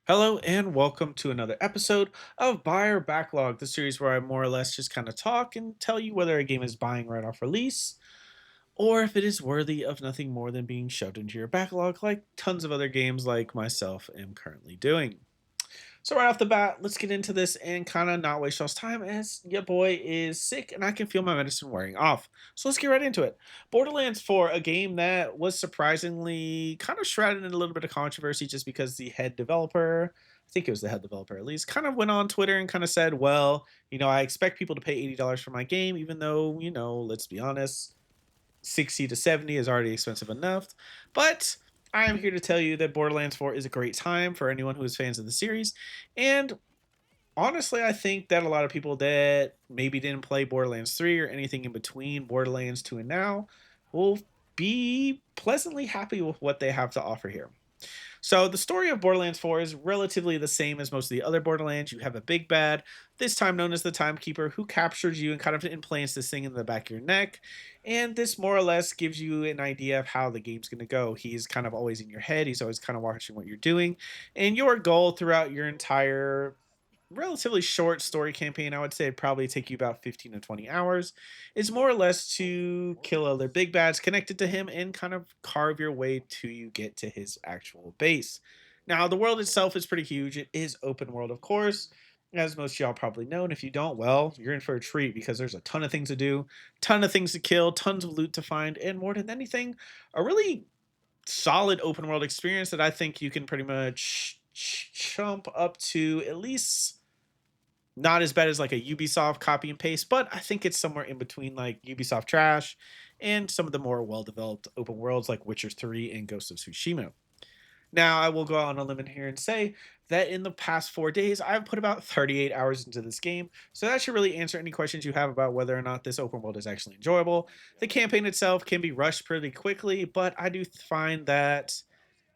Hello and welcome to another episode of Buyer Backlog, the series where I more or less just kind of talk and tell you whether a game is buying right off release or if it is worthy of nothing more than being shoved into your backlog like tons of other games like myself am currently doing. So right off the bat, let's get into this and kind of not waste y'all's time as your boy is sick and I can feel my medicine wearing off. So let's get right into it. Borderlands 4, a game that was surprisingly kind of shrouded in a little bit of controversy just because the head developer, I think it was the head developer at least, kind of went on Twitter and kind of said, well, I expect people to pay $80 for my game, even though, let's be honest, 60 to 70 is already expensive enough. But I am here to tell you that Borderlands 4 is a great time for anyone who is fans of the series. And honestly, I think that a lot of people that maybe didn't play Borderlands 3 or anything in between Borderlands 2 and now will be pleasantly happy with what they have to offer here. So the story of Borderlands 4 is relatively the same as most of the other Borderlands. You have a big bad, this time known as the Timekeeper, who captures you and kind of implants this thing in the back of your neck. And this more or less gives you an idea of how the game's going to go. He's kind of always in your head. He's always kind of watching what you're doing. And your goal throughout your entire relatively short story campaign, I would say it'd probably take you about 15 to 20 hours, is more or less to kill other big bads connected to him and kind of carve your way to you get to his actual base. Now, the world itself is pretty huge. It is open world, of course, as most of y'all probably know. And if you don't, well, you're in for a treat because there's a ton of things to do, ton of things to kill, tons of loot to find, and more than anything, a really solid open world experience that I think you can pretty much chump up to at least not as bad as like a Ubisoft copy and paste, but I think it's somewhere in between like Ubisoft trash and some of the more well developed open worlds like Witcher 3 and Ghost of Tsushima. Now, I will go out on a limb here and say that in the past 4 days, I've put about 38 hours into this game, so that should really answer any questions you have about whether or not this open world is actually enjoyable. The campaign itself can be rushed pretty quickly, but I do find that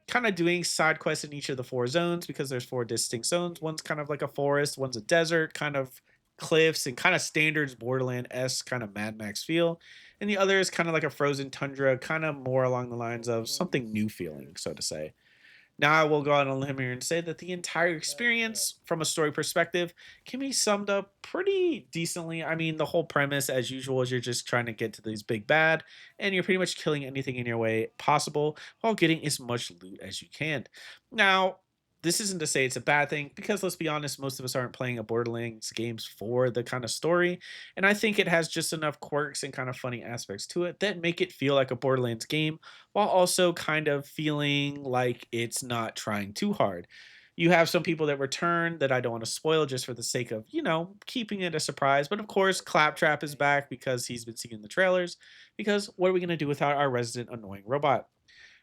kind of doing side quests in each of the four zones because there's four distinct zones. One's kind of like a forest, one's a desert, kind of cliffs and kind of standards Borderland-esque kind of Mad Max feel. And the other is kind of like a frozen tundra, kind of more along the lines of something new feeling, so to say. Now, I will go out on a limb here and say that the entire experience, from a story perspective, can be summed up pretty decently. I mean, the whole premise, as usual, is you're just trying to get to these big bad, and you're pretty much killing anything in your way possible while getting as much loot as you can. Now, this isn't to say it's a bad thing, because let's be honest, most of us aren't playing a Borderlands games for the kind of story, and I think it has just enough quirks and kind of funny aspects to it that make it feel like a Borderlands game while also kind of feeling like it's not trying too hard. You have some people that return that I don't want to spoil just for the sake of, keeping it a surprise. But of course, Claptrap is back because he's been seeing the trailers. Because what are we going to do without our resident annoying robot?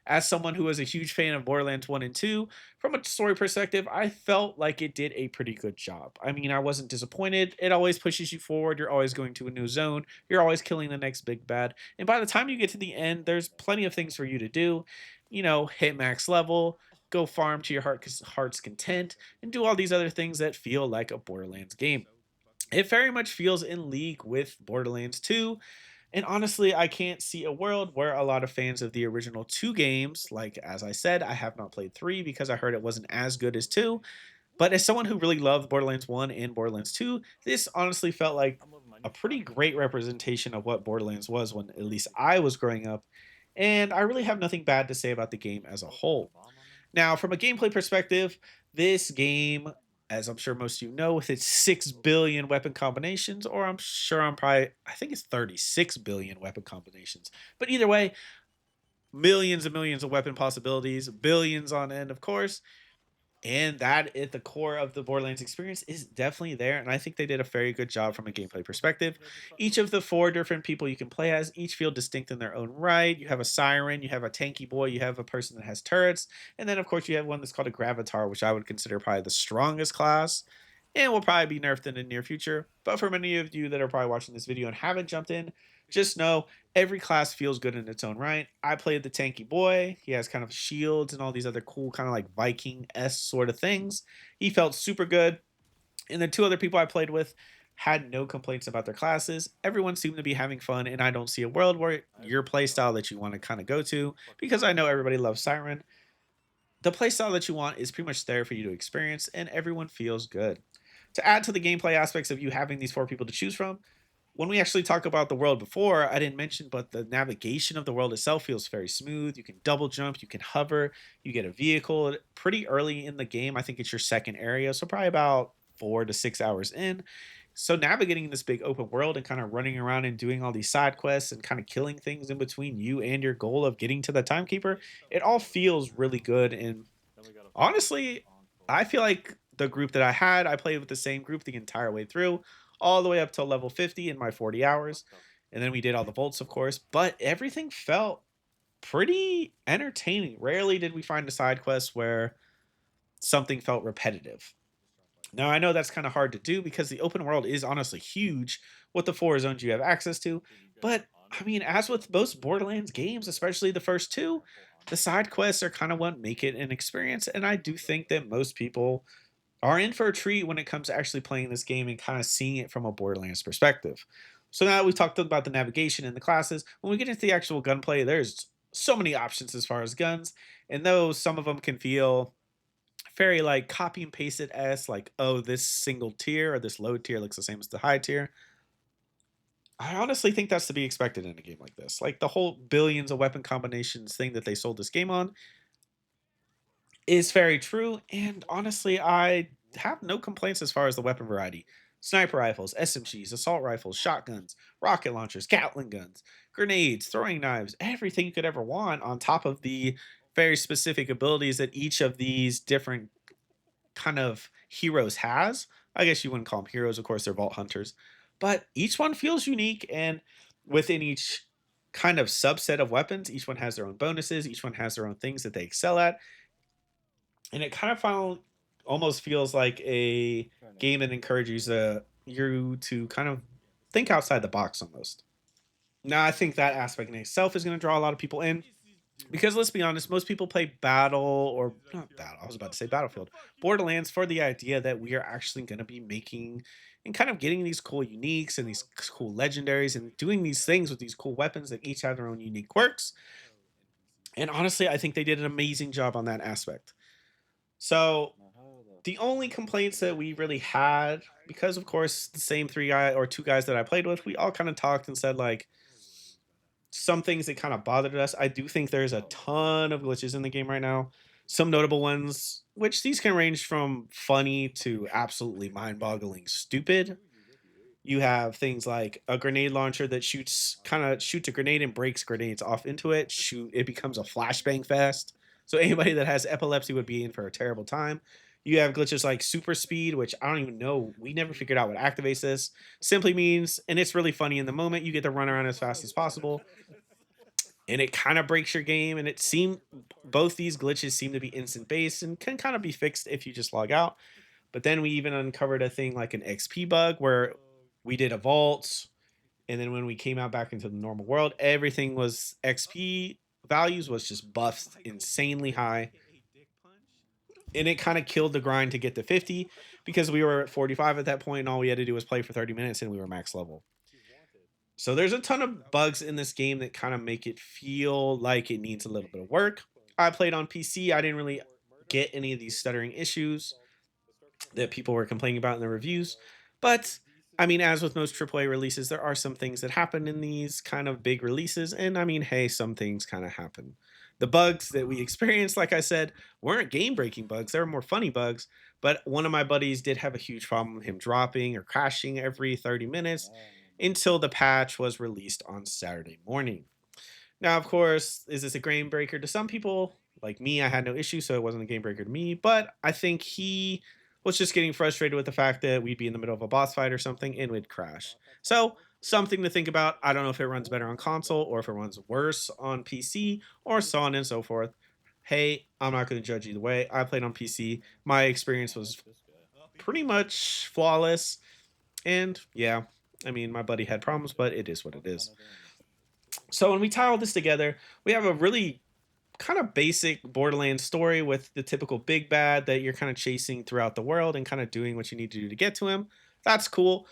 As someone who was a huge fan of Borderlands 1 and 2, from a story perspective, I felt like it did a pretty good job. I mean, I wasn't disappointed. It always pushes you forward. You're always going to a new zone. You're always killing the next big bad. And by the time you get to the end, there's plenty of things for you to do. Hit max level, go farm to your heart's content, and do all these other things that feel like a Borderlands game. It very much feels in league with Borderlands 2, and honestly, I can't see a world where a lot of fans of the original two games, like as I said, I have not played three because I heard it wasn't as good as two. But as someone who really loved Borderlands 1 and Borderlands 2, this honestly felt like a pretty great representation of what Borderlands was when at least I was growing up. And I really have nothing bad to say about the game as a whole. Now, from a gameplay perspective, this game, as I'm sure most of you know, with its 6 billion weapon combinations, or I think it's 36 billion weapon combinations. But either way, millions and millions of weapon possibilities, billions on end, of course. And that at the core of the Borderlands experience is definitely there. And I think they did a very good job from a gameplay perspective. Each of the four different people you can play as each feel distinct in their own right. You have a siren, you have a tanky boy, you have a person that has turrets. And then, of course, you have one that's called a gravatar, which I would consider probably the strongest class and will probably be nerfed in the near future. But for many of you that are probably watching this video and haven't jumped in, just know every class feels good in its own right. I played the tanky boy. He has kind of shields and all these other cool kind of like Viking-esque sort of things. He felt super good. And the two other people I played with had no complaints about their classes. Everyone seemed to be having fun, and I don't see a world where your playstyle that you want to kind of go to, because I know everybody loves Siren, The playstyle that you want is pretty much there for you to experience, and everyone feels good. To add to the gameplay aspects of you having these four people to choose from, when we actually talk about the world before, I didn't mention, but the navigation of the world itself feels very smooth. You can double jump, you can hover, you get a vehicle pretty early in the game. I think it's your second area, so probably about 4 to 6 hours in. So navigating this big open world and kind of running around and doing all these side quests and kind of killing things in between you and your goal of getting to the timekeeper, it all feels really good. And honestly, I feel like the group that I had, I played with the same group the entire way through, all the way up till level 50 in my 40 hours. And then we did all the volts, of course, but everything felt pretty entertaining. Rarely did we find a side quest where something felt repetitive. Now, I know that's kind of hard to do because the open world is honestly huge with the four zones you have access to. But I mean, as with most Borderlands games, especially the first two, the side quests are kind of what make it an experience. And I do think that most people are in for a treat when it comes to actually playing this game and kind of seeing it from a Borderlands perspective. So now that we've talked about the navigation and the classes, when we get into the actual gunplay, there's so many options as far as guns. And though some of them can feel very like copy and paste it as like, oh, this single tier or this low tier looks the same as the high tier. I honestly think that's to be expected in a game like this. Like the whole billions of weapon combinations thing that they sold this game on is very true. And honestly, I have no complaints as far as the weapon variety. Sniper rifles, SMGs, assault rifles, shotguns, rocket launchers, Gatling guns, grenades, throwing knives, everything you could ever want on top of the very specific abilities that each of these different kind of heroes has. I guess you wouldn't call them heroes, of course, they're vault hunters. But each one feels unique, and within each kind of subset of weapons, each one has their own bonuses, each one has their own things that they excel at. And it kind of almost feels like a game that encourages you to kind of think outside the box almost. Now, I think that aspect in itself is going to draw a lot of people in because let's be honest, most people play Battle or not Battle. I was about to say Battlefield, Borderlands for the idea that we are actually going to be making and kind of getting these cool uniques and these cool legendaries and doing these things with these cool weapons that each have their own unique quirks. And honestly, I think they did an amazing job on that aspect. So the only complaints that we really had, because of course the same three guy or two guys that I played with, we all kind of talked and said like some things that kind of bothered us. I do think there's a ton of glitches in the game right now. Some notable ones, which these can range from funny to absolutely mind-boggling stupid. You have things like a grenade launcher that shoots a grenade and breaks grenades off into it. It becomes a flashbang fest. So anybody that has epilepsy would be in for a terrible time. You have glitches like super speed, which I don't even know. We never figured out what activates this. Simply means, and it's really funny in the moment, you get to run around as fast as possible and it kind of breaks your game. And it seemed both these glitches seem to be instant based and can kind of be fixed if you just log out. But then we even uncovered a thing like an XP bug where we did a vault, and then when we came out back into the normal world, everything was XP values was just buffed insanely high, and it kind of killed the grind to get to 50 because we were at 45 at that point, and all we had to do was play for 30 minutes, and we were max level. So there's a ton of bugs in this game that kind of make it feel like it needs a little bit of work. I played on PC. I didn't really get any of these stuttering issues that people were complaining about in the reviews. But I mean, as with most AAA releases, there are some things that happen in these kind of big releases. And I mean, hey, some things kind of happen. The bugs that we experienced, like I said, weren't game breaking bugs. They were more funny bugs. But one of my buddies did have a huge problem with him dropping or crashing every 30 minutes until the patch was released on Saturday morning. Now, of course, is this a game breaker to some people? Like me, I had no issue, so it wasn't a game breaker to me. But I think he was just getting frustrated with the fact that we'd be in the middle of a boss fight or something and we'd crash. So, something to think about. I don't know if it runs better on console or if it runs worse on PC or so on and so forth. Hey, I'm not going to judge either way. I played on PC. My experience was pretty much flawless. And yeah, I mean, my buddy had problems, but it is what it is. So when we tie all this together, we have a really kind of basic Borderlands story with the typical big bad that you're kind of chasing throughout the world and kind of doing what you need to do to get to him. That's cool.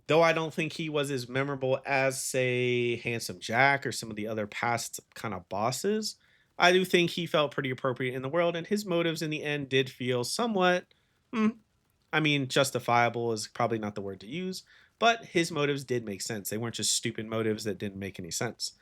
Though I don't think he was as memorable as, say, Handsome Jack or some of the other past kind of bosses. I do think he felt pretty appropriate in the world, and his motives in the end did feel somewhat, hmm, I mean, justifiable is probably not the word to use, but his motives did make sense. They weren't just stupid motives that didn't make any sense.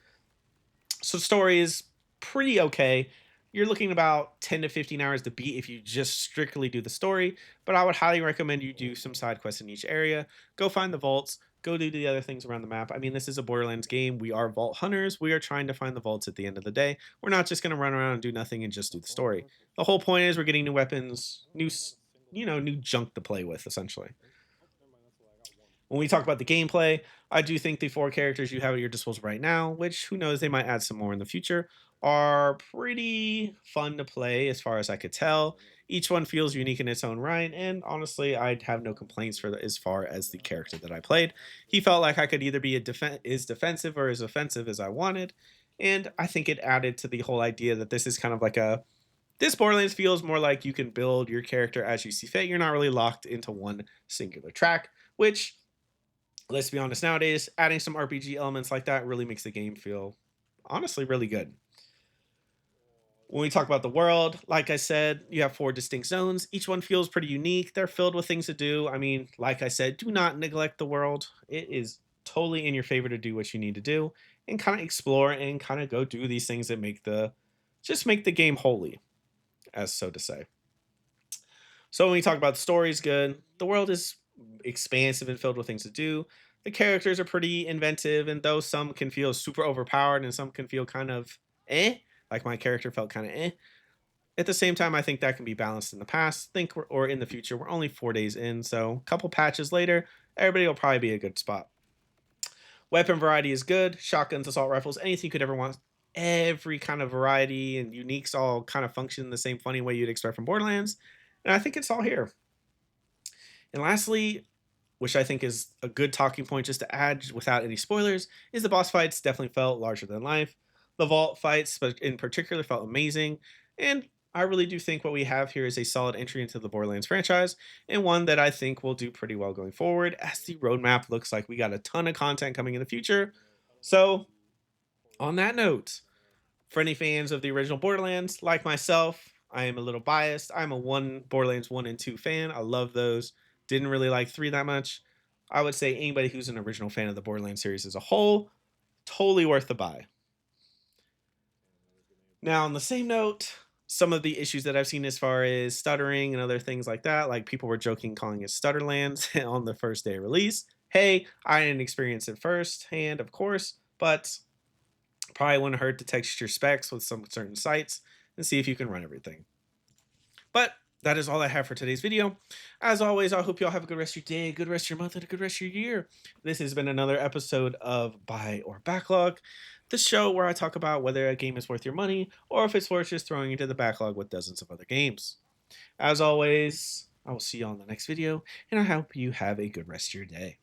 So story is pretty okay. You're looking about 10 to 15 hours to beat if you just strictly do the story, but I would highly recommend you do some side quests in each area. Go find the vaults, go do the other things around the map. I mean, this is a Borderlands game. We are vault hunters. We are trying to find the vaults at the end of the day. We're not just going to run around and do nothing and just do the story. The whole point is we're getting new weapons, new junk to play with essentially. When we talk about the gameplay, I do think the four characters you have at your disposal right now, which who knows, they might add some more in the future, are pretty fun to play as far as I could tell. Each one feels unique in its own right, and honestly, I'd have no complaints as far as the character that I played. He felt like I could either be as defensive or as offensive as I wanted, and I think it added to the whole idea that this is kind of like a this Borderlands feels more like you can build your character as you see fit. You're not really locked into one singular track, which, let's be honest, nowadays, adding some RPG elements like that really makes the game feel honestly really good. When we talk about the world, like I said, you have four distinct zones. Each one feels pretty unique. They're filled with things to do. I mean, like I said, do not neglect the world. It is totally in your favor to do what you need to do and kind of explore and kind of go do these things that make the game holy, as so to say. So when we talk about the story is good, the world is expansive and filled with things to do. The characters are pretty inventive, and though some can feel super overpowered and some can feel kind of like my character felt kind of At the same time, I think that can be balanced in the past. Or in the future. We're only 4 days in, so a couple patches later, everybody will probably be a good spot. Weapon variety is good. Shotguns, assault rifles, anything you could ever want. Every kind of variety and uniques all kind of function in the same funny way you'd expect from Borderlands. And I think it's all here. And lastly, which I think is a good talking point just to add without any spoilers, is the boss fights definitely felt larger than life. The vault fights, but in particular, felt amazing. And I really do think what we have here is a solid entry into the Borderlands franchise, and one that I think will do pretty well going forward, as the roadmap looks like we got a ton of content coming in the future. So, on that note, for any fans of the original Borderlands, like myself, I am a little biased. I'm a one Borderlands 1 and 2 fan. I love those. Didn't really like 3 that much. I would say anybody who's an original fan of the Borderlands series as a whole, totally worth the buy. Now, on the same note, some of the issues that I've seen as far as stuttering and other things like that, like people were joking calling it Stutterlands on the first day of release. Hey, I didn't experience it firsthand, of course, but probably wouldn't hurt to text your specs with some certain sites and see if you can run everything. But that is all I have for today's video. As always, I hope you all have a good rest of your day, a good rest of your month, and a good rest of your year. This has been another episode of Buy or Backlog, the show where I talk about whether a game is worth your money or if it's worth just throwing into the backlog with dozens of other games. As always, I will see you on the next video, and I hope you have a good rest of your day.